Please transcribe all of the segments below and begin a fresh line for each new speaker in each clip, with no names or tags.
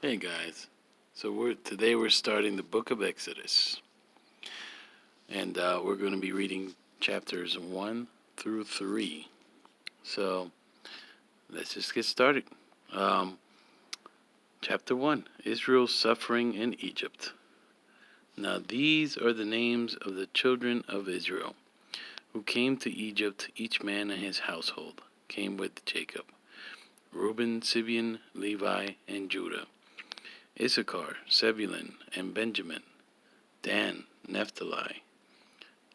Hey guys, so today we're starting the book of Exodus, and we're going to be reading chapters 1 through 3. So let's just get started. Um, Chapter 1: Israel's suffering in Egypt. Now these are the names of the children of Israel who came to Egypt. Each man and his household came with Jacob: Reuben, Simeon, Levi, and Judah; Issachar, Zebulun, and Benjamin; Dan, Naphtali,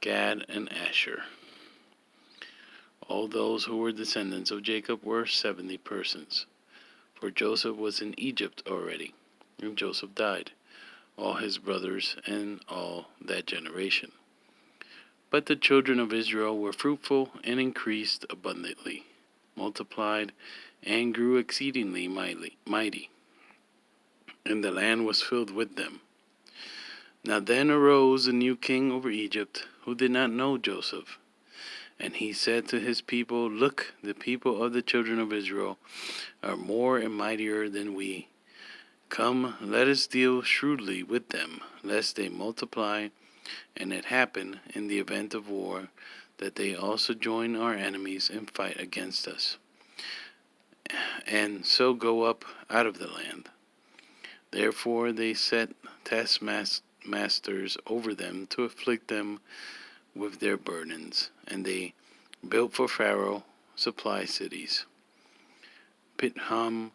Gad, and Asher. All those who were descendants of Jacob were 70 persons, for Joseph was in Egypt already, and Joseph died, all his brothers, and all that generation. But the children of Israel were fruitful and increased abundantly, multiplied, and grew exceedingly mighty, and the land was filled with them. Now then arose a new king over Egypt, who did not know Joseph. And he said to his people, Look, the people of the children of Israel are more and mightier than we. Come, let us deal shrewdly with them, lest they multiply, and it happen, in the event of war, that they also join our enemies and fight against us, and so go up out of the land. Therefore they set taskmasters over them to afflict them with their burdens, and they built for Pharaoh supply cities, Pithom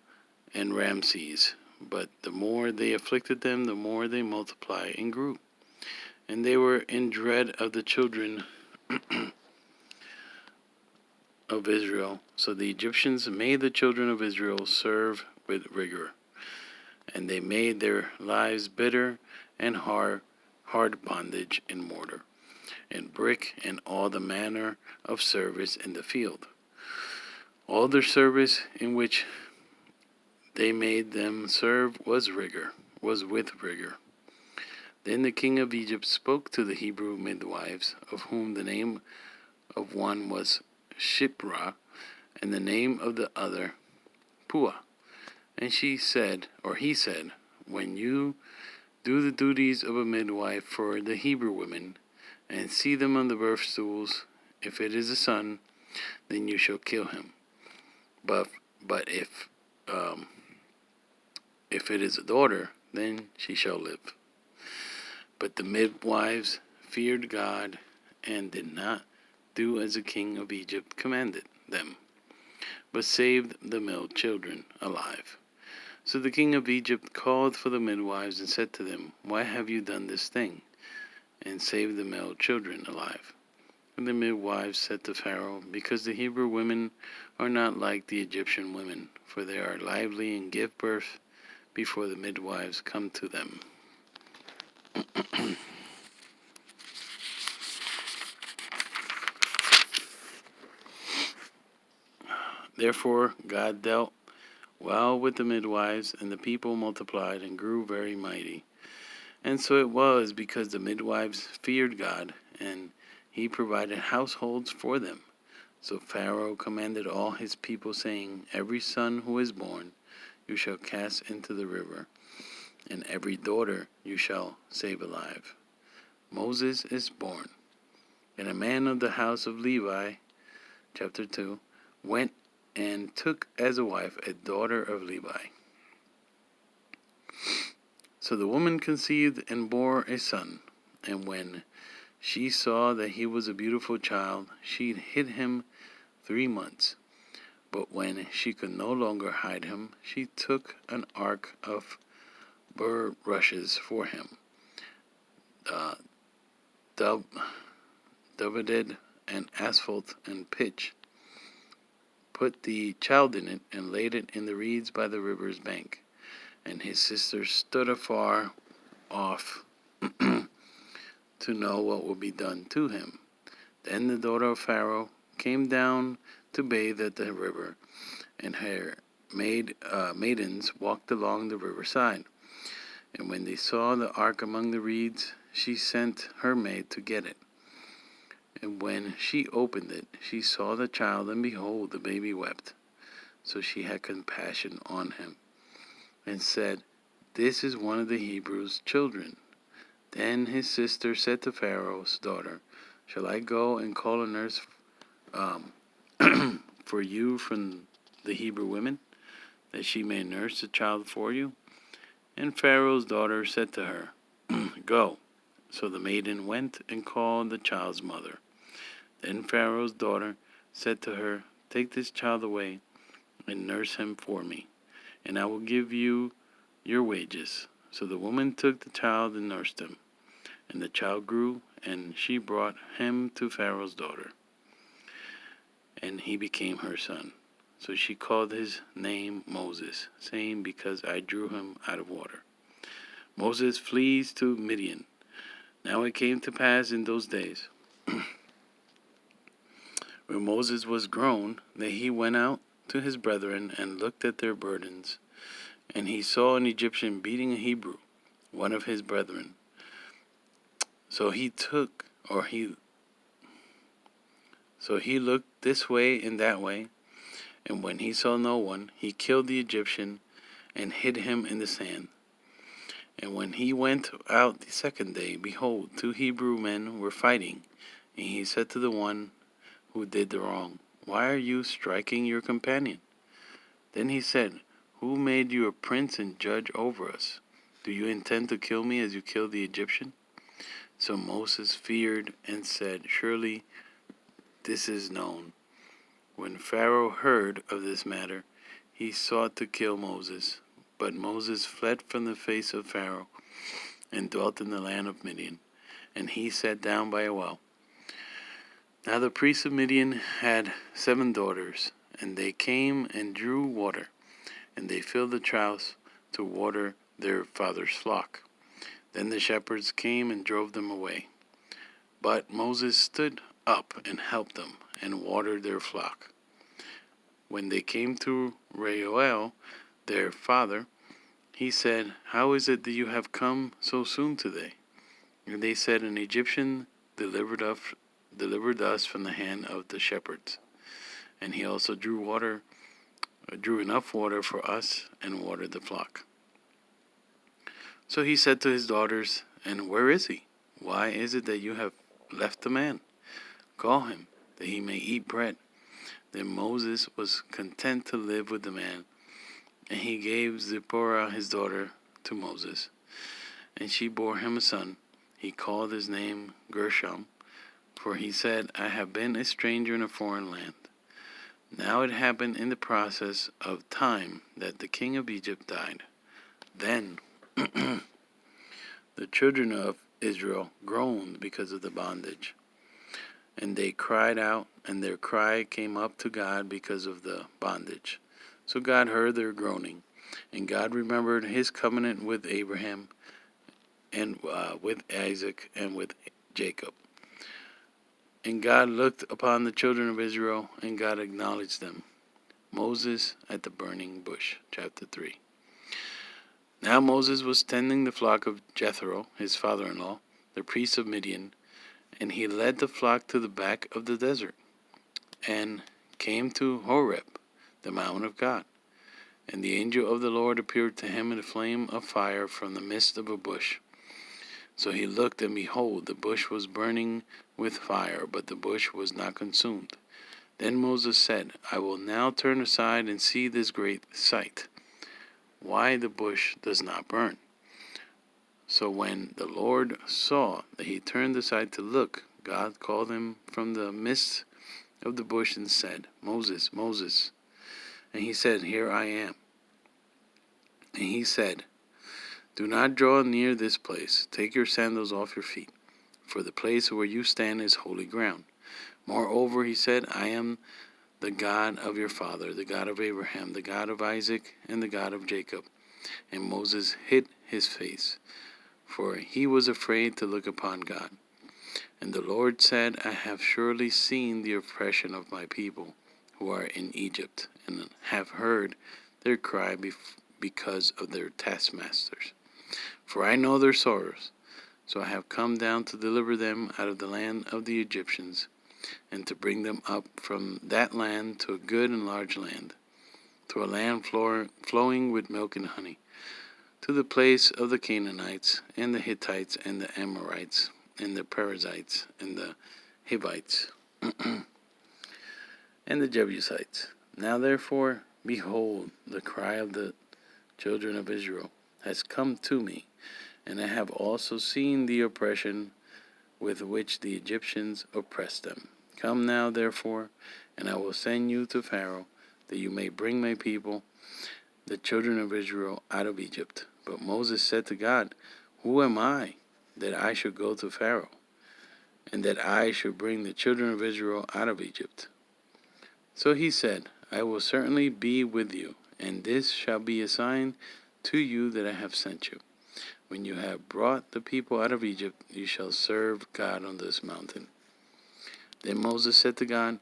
and Ramses. But the more they afflicted them, the more they multiplied and grew. And they were in dread of the children of Israel. So the Egyptians made the children of Israel serve with rigor, and they made their lives bitter and hard bondage in mortar and brick, and all the manner of service in the field. All their service in which they made them serve was with rigor. Then the king of Egypt spoke to the Hebrew midwives, of whom the name of one was Shiphrah, and the name of the other Puah. And he said, When you do the duties of a midwife for the Hebrew women, and see them on the birth stools, if it is a son, then you shall kill him. But if it is a daughter, then she shall live. But the midwives feared God and did not do as the king of Egypt commanded them, but saved the male children alive. So the king of Egypt called for the midwives and said to them, Why have you done this thing, and saved the male children alive? And the midwives said to Pharaoh, Because the Hebrew women are not like the Egyptian women, for they are lively and give birth before the midwives come to them. Therefore God dealt well with the midwives, and the people multiplied and grew very mighty. And so it was, because the midwives feared God, and he provided households for them. So Pharaoh commanded all his people, saying, Every son who is born you shall cast into the river, and every daughter you shall save alive. Moses is born. And a man of the house of Levi, chapter 2, went and took as a wife a daughter of Levi. So the woman conceived and bore a son, and when she saw that he was a beautiful child, she hid him 3 months. But when she could no longer hide him, she took an ark of bulrushes for him, divided and asphalt and pitch, put the child in it, and laid it in the reeds by the river's bank. And his sisters stood afar off to know what would be done to him. Then the daughter of Pharaoh came down to bathe at the river, and her maidens walked along the riverside. And when they saw the ark among the reeds, she sent her maid to get it. And when she opened it, she saw the child, and behold, the baby wept. So she had compassion on him, and said, this is one of the Hebrews' children." Then his sister said to Pharaoh's daughter, "Shall I go and call a nurse um, for you from the Hebrew women, that she may nurse the child for you?" And Pharaoh's daughter said to her, "Go." So the maiden went and called the child's mother. Then Pharaoh's daughter said to her, "Take this child away and nurse him for me, and I will give you your wages." So the woman took the child and nursed him. And the child grew, and she brought him to Pharaoh's daughter, and he became her son. So she called his name Moses, saying, "Because I drew him out of water." Moses flees to Midian. Now it came to pass in those days, when Moses was grown, that he went out to his brethren and looked at their burdens. And he saw an Egyptian beating a Hebrew, one of his brethren. So he looked this way and that way, and when he saw no one, he killed the Egyptian and hid him in the sand. And when he went out the second day, behold, 2 Hebrew men were fighting. And he said to the one who did the wrong, "Why are you striking your companion?" Then he said, "Who made you a prince and judge over us? Do you intend to kill me as you killed the Egyptian?" So Moses feared and said, "Surely this is known." When Pharaoh heard of this matter, he sought to kill Moses. But Moses fled from the face of Pharaoh and dwelt in the land of Midian, and he sat down by a well. Now the priests of Midian had 7 daughters, and they came and drew water, and they filled the troughs to water their father's flock. Then the shepherds came and drove them away. But Moses stood up and helped them, and watered their flock. When they came to Reuel, their father, he said, "How is it that you have come so soon today?" And they said, "An Egyptian delivered us from the hand of the shepherds. And he also drew enough water for us and watered the flock." So he said to his daughters, "And where is he? Why is it that you have left the man? Call him, that he may eat bread." Then Moses was content to live with the man, and he gave Zipporah his daughter to Moses, and she bore him a son. He called his name Gershom, for he said, "I have been a stranger in a foreign land." Now it happened in the process of time that the king of Egypt died. Then the children of Israel groaned because of the bondage, and they cried out, and their cry came up to God because of the bondage. So God heard their groaning, and God remembered his covenant with Abraham, and with Isaac, and with Jacob. And God looked upon the children of Israel, and God acknowledged them. Moses at the burning bush, chapter 3. Now Moses was tending the flock of Jethro, his father-in-law, the priest of Midian, and he led the flock to the back of the desert, and came to Horeb, the mountain of God. And the angel of the Lord appeared to him in a flame of fire from the midst of a bush. So he looked, and behold, the bush was burning with fire, but the bush was not consumed. Then Moses said, "I will now turn aside and see this great sight, why the bush does not burn." So when the Lord saw that he turned aside to look, God called him from the midst of the bush and said, "Moses, Moses." And he said, "Here I am." And he said, "Do not draw near this place. Take your sandals off your feet, for the place where you stand is holy ground. Moreover," he said, "I am the God of your father, the God of Abraham, the God of Isaac, and the God of Jacob." And Moses hid his face, for he was afraid to look upon God. And the Lord said, "I have surely seen the oppression of my people who are in Egypt, and have heard their cry because of their taskmasters. For I know their sorrows. So I have come down to deliver them out of the land of the Egyptians, and to bring them up from that land to a good and large land, to a land flowing with milk and honey, to the place of the Canaanites, and the Hittites, and the Amorites, and the Perizzites, and the Hivites, and the Jebusites. Now therefore, behold, the cry of the children of Israel has come to me, and I have also seen the oppression with which the Egyptians oppressed them. Come now, therefore, and I will send you to Pharaoh, that you may bring my people, the children of Israel, out of Egypt. But Moses said to God, Who am I, that I should go to Pharaoh, and that I should bring the children of Israel out of Egypt? So he said, I will certainly be with you, and this shall be a sign to you that I have sent you. When you have brought the people out of Egypt, you shall serve God on this mountain. Then Moses said to God,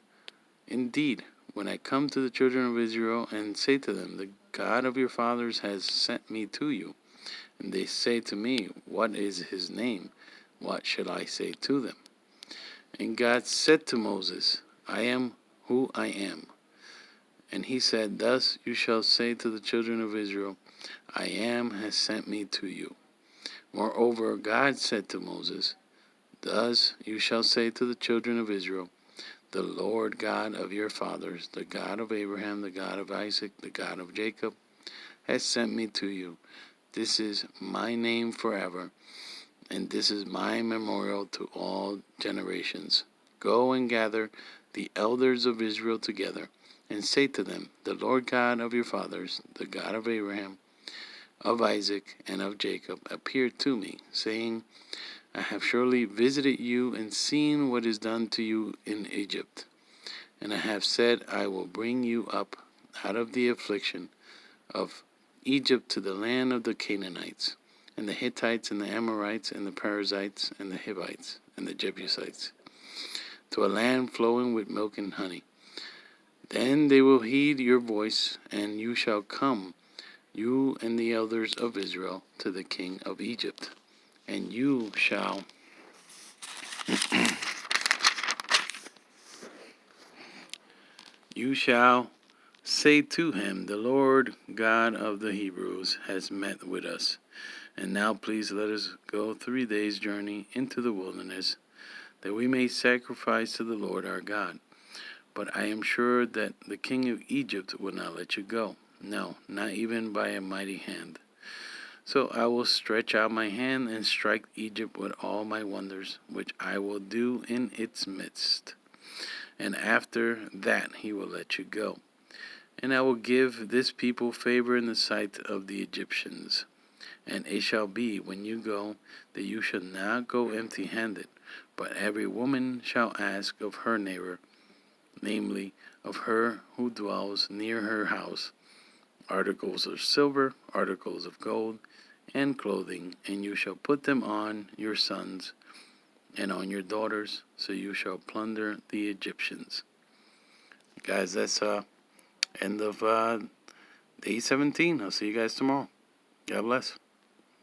Indeed, when I come to the children of Israel and say to them, The God of your fathers has sent me to you, and they say to me, What is his name? What shall I say to them? And God said to Moses, I am who I am. And he said, Thus you shall say to the children of Israel, I am has sent me to you. Moreover, God said to Moses, Thus you shall say to the children of Israel, The Lord God of your fathers, the God of Abraham, the God of Isaac, the God of Jacob, has sent me to you. This is my name forever, and this is my memorial to all generations. Go and gather the elders of Israel together, and say to them, The Lord God of your fathers, the God of Abraham, of Isaac, and of Jacob, appeared to me, saying, I have surely visited you and seen what is done to you in Egypt. And I have said, I will bring you up out of the affliction of Egypt to the land of the Canaanites, and the Hittites, and the Amorites, and the Perizzites, and the Hivites, and the Jebusites, to a land flowing with milk and honey. Then they will heed your voice, and you shall come, you and the elders of Israel, to the king of Egypt, and you shall say to him, The Lord God of the Hebrews has met with us. And now please let us go 3 days' journey into the wilderness, that we may sacrifice to the Lord our God. But I am sure that the king of Egypt will not let you go. No, not even by a mighty hand. So I will stretch out my hand and strike Egypt with all my wonders, which I will do in its midst. And after that he will let you go. And I will give this people favor in the sight of the Egyptians. And it shall be, when you go, that you shall not go empty-handed, but every woman shall ask of her neighbor, namely, of her who dwells near her house, articles of silver, articles of gold, and clothing, and you shall put them on your sons and on your daughters, so you shall plunder the Egyptians. Guys, that's end of day 17. I'll see you guys tomorrow. God bless.